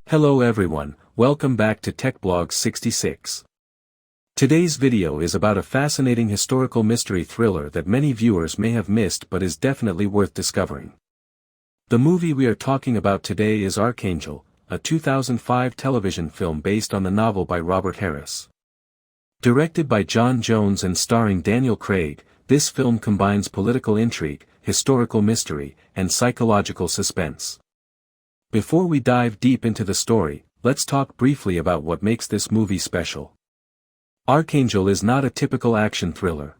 Hello everyone, welcome back to TechBlog 66. Today's video is about a fascinating historical mystery thriller that many viewers may have missed but is definitely worth discovering. The movie we are talking about today is Archangel, a 2005 television film based on the novel by Robert Harris. Directed by Jon Jones and starring Daniel Craig, this film combines political intrigue, historical mystery, and psychological suspense. Before we dive deep into the story, let's talk briefly about what makes this movie special. Archangel is not a typical action thriller.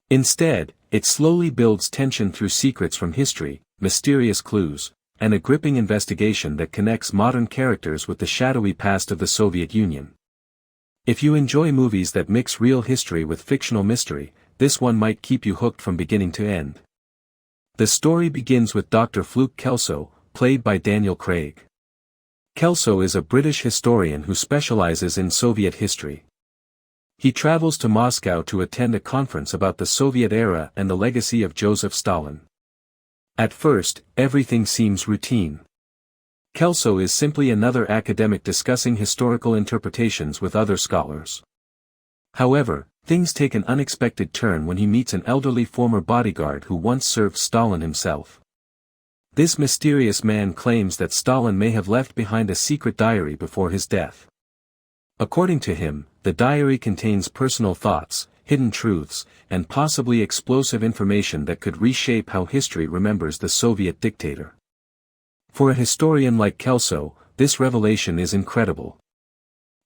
Instead, it slowly builds tension through secrets from history, mysterious clues, and a gripping investigation that connects modern characters with the shadowy past of the Soviet Union. If you enjoy movies that mix real history with fictional mystery, this one might keep you hooked from beginning to end. The story begins with Dr. Fluke Kelso, played by Daniel Craig. Kelso is a British historian who specializes in Soviet history. He travels to Moscow to attend a conference about the Soviet era and the legacy of Joseph Stalin. At first, everything seems routine. Kelso is simply another academic discussing historical interpretations with other scholars. However, things take an unexpected turn when he meets an elderly former bodyguard who once served Stalin himself. This mysterious man claims that Stalin may have left behind a secret diary before his death. According to him, the diary contains personal thoughts, hidden truths, and possibly explosive information that could reshape how history remembers the Soviet dictator. For a historian like Kelso, this revelation is incredible.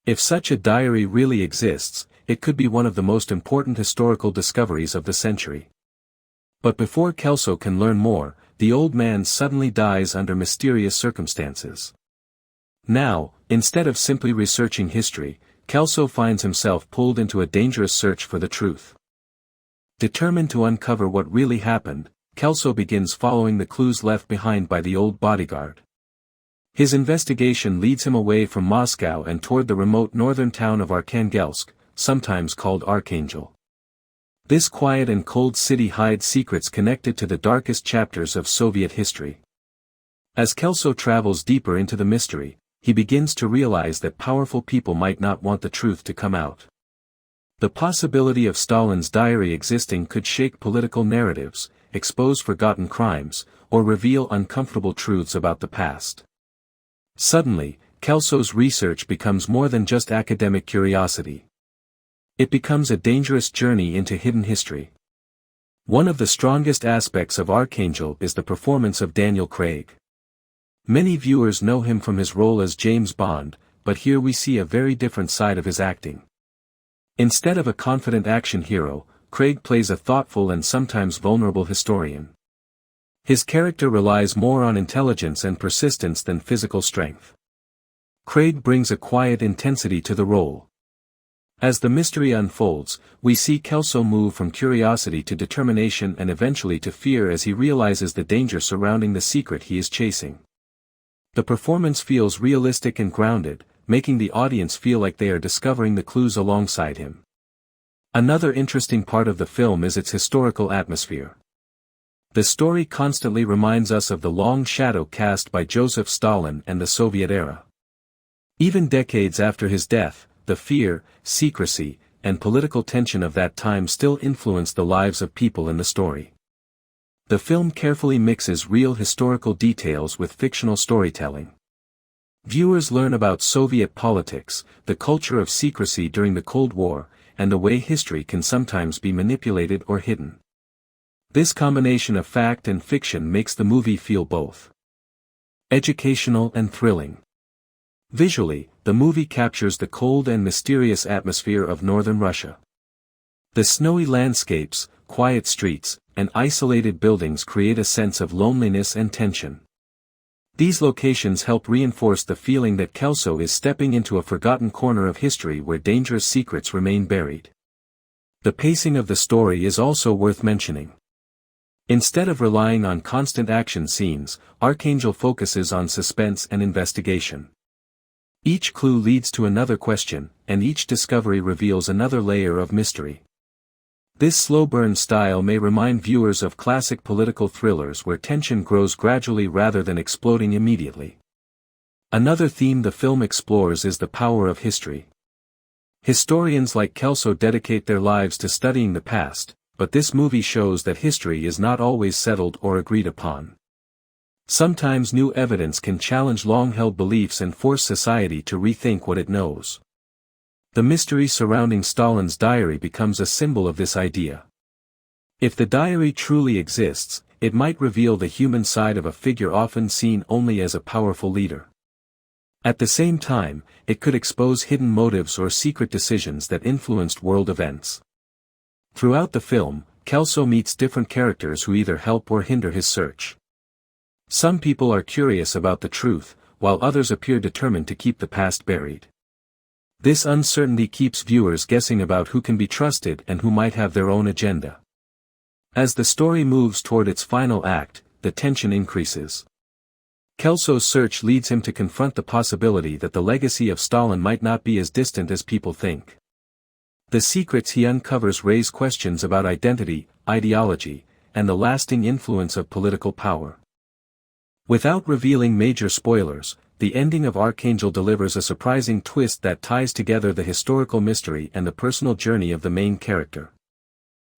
If such a diary really exists, it could be one of the most important historical discoveries of the century. But before Kelso can learn more, the old man suddenly dies under mysterious circumstances. Now, instead of simply researching history, Kelso finds himself pulled into a dangerous search for the truth. Determined to uncover what really happened, Kelso begins following the clues left behind by the old bodyguard. His investigation leads him away from Moscow and toward the remote northern town of Archangelsk, sometimes called Archangel. This quiet and cold city hides secrets connected to the darkest chapters of Soviet history. As Kelso travels deeper into the mystery, he begins to realize that powerful people might not want the truth to come out. The possibility of Stalin's diary existing could shake political narratives, expose forgotten crimes, or reveal uncomfortable truths about the past. Suddenly, Kelso's research becomes more than just academic curiosity. It becomes a dangerous journey into hidden history. One of the strongest aspects of Archangel is the performance of Daniel Craig. Many viewers know him from his role as James Bond, but here we see a very different side of his acting. Instead of a confident action hero, Craig plays a thoughtful and sometimes vulnerable historian. His character relies more on intelligence and persistence than physical strength. Craig brings a quiet intensity to the role. As the mystery unfolds, we see Kelso move from curiosity to determination and eventually to fear as he realizes the danger surrounding the secret he is chasing. The performance feels realistic and grounded, making the audience feel like they are discovering the clues alongside him. Another interesting part of the film is its historical atmosphere. The story constantly reminds us of the long shadow cast by Joseph Stalin and the Soviet era. Even decades after his death, the fear, secrecy, and political tension of that time still influence the lives of people in the story. The film carefully mixes real historical details with fictional storytelling. Viewers learn about Soviet politics, the culture of secrecy during the Cold War, and the way history can sometimes be manipulated or hidden. This combination of fact and fiction makes the movie feel both educational and thrilling. Visually, the movie captures the cold and mysterious atmosphere of northern Russia. The snowy landscapes, quiet streets, and isolated buildings create a sense of loneliness and tension. These locations help reinforce the feeling that Kelso is stepping into a forgotten corner of history where dangerous secrets remain buried. The pacing of the story is also worth mentioning. Instead of relying on constant action scenes, Archangel focuses on suspense and investigation. Each clue leads to another question, and each discovery reveals another layer of mystery. This slow burn style may remind viewers of classic political thrillers where tension grows gradually rather than exploding immediately. Another theme the film explores is the power of history. Historians like Kelso dedicate their lives to studying the past, but this movie shows that history is not always settled or agreed upon. Sometimes new evidence can challenge long-held beliefs and force society to rethink what it knows. The mystery surrounding Stalin's diary becomes a symbol of this idea. If the diary truly exists, it might reveal the human side of a figure often seen only as a powerful leader. At the same time, it could expose hidden motives or secret decisions that influenced world events. Throughout the film, Kelso meets different characters who either help or hinder his search. Some people are curious about the truth, while others appear determined to keep the past buried. This uncertainty keeps viewers guessing about who can be trusted and who might have their own agenda. As the story moves toward its final act, the tension increases. Kelso's search leads him to confront the possibility that the legacy of Stalin might not be as distant as people think. The secrets he uncovers raise questions about identity, ideology, and the lasting influence of political power. Without revealing major spoilers, the ending of Archangel delivers a surprising twist that ties together the historical mystery and the personal journey of the main character.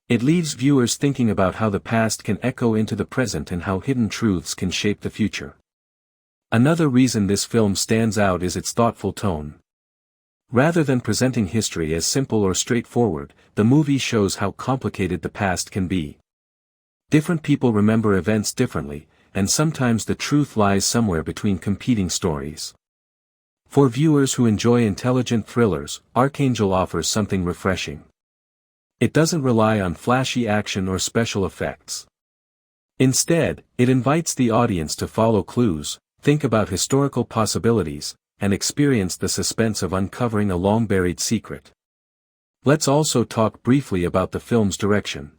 It leaves viewers thinking about how the past can echo into the present and how hidden truths can shape the future. Another reason this film stands out is its thoughtful tone. Rather than presenting history as simple or straightforward, the movie shows how complicated the past can be. Different people remember events differently, and sometimes the truth lies somewhere between competing stories. For viewers who enjoy intelligent thrillers, Archangel offers something refreshing. It doesn't rely on flashy action or special effects. Instead, it invites the audience to follow clues, think about historical possibilities, and experience the suspense of uncovering a long-buried secret. Let's also talk briefly about the film's direction.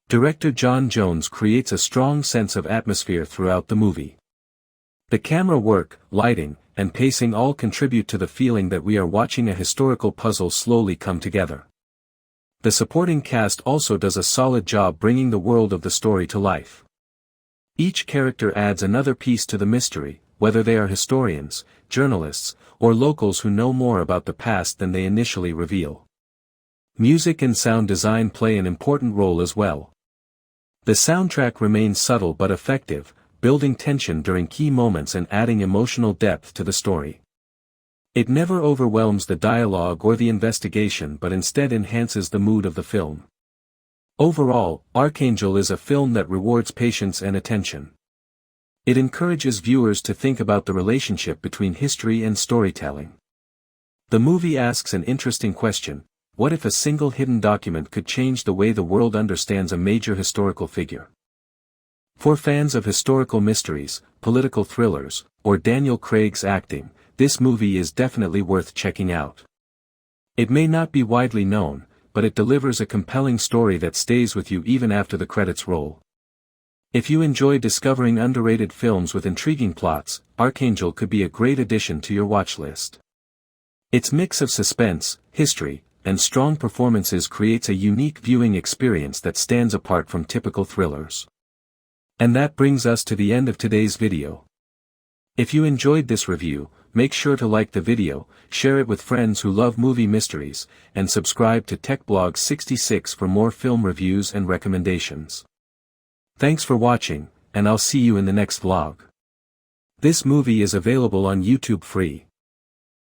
Director Jon Jones creates a strong sense of atmosphere throughout the movie. The camera work, lighting, and pacing all contribute to the feeling that we are watching a historical puzzle slowly come together. The supporting cast also does a solid job bringing the world of the story to life. Each character adds another piece to the mystery, whether they are historians, journalists, or locals who know more about the past than they initially reveal. Music and sound design play an important role as well. The soundtrack remains subtle but effective, building tension during key moments and adding emotional depth to the story. It never overwhelms the dialogue or the investigation but instead enhances the mood of the film. Overall, Archangel is a film that rewards patience and attention. It encourages viewers to think about the relationship between history and storytelling. The movie asks an interesting question: what if a single hidden document could change the way the world understands a major historical figure? For fans of historical mysteries, political thrillers, or Daniel Craig's acting, this movie is definitely worth checking out. It may not be widely known, but it delivers a compelling story that stays with you even after the credits roll. If you enjoy discovering underrated films with intriguing plots, Archangel could be a great addition to your watch list. Its mix of suspense, history, and strong performances creates a unique viewing experience that stands apart from typical thrillers. And that brings us to the end of today's video. If you enjoyed this review, make sure to like the video, share it with friends who love movie mysteries, and subscribe to TechBlog 66 for more film reviews and recommendations. Thanks for watching, and I'll see you in the next vlog. This movie is available on YouTube free.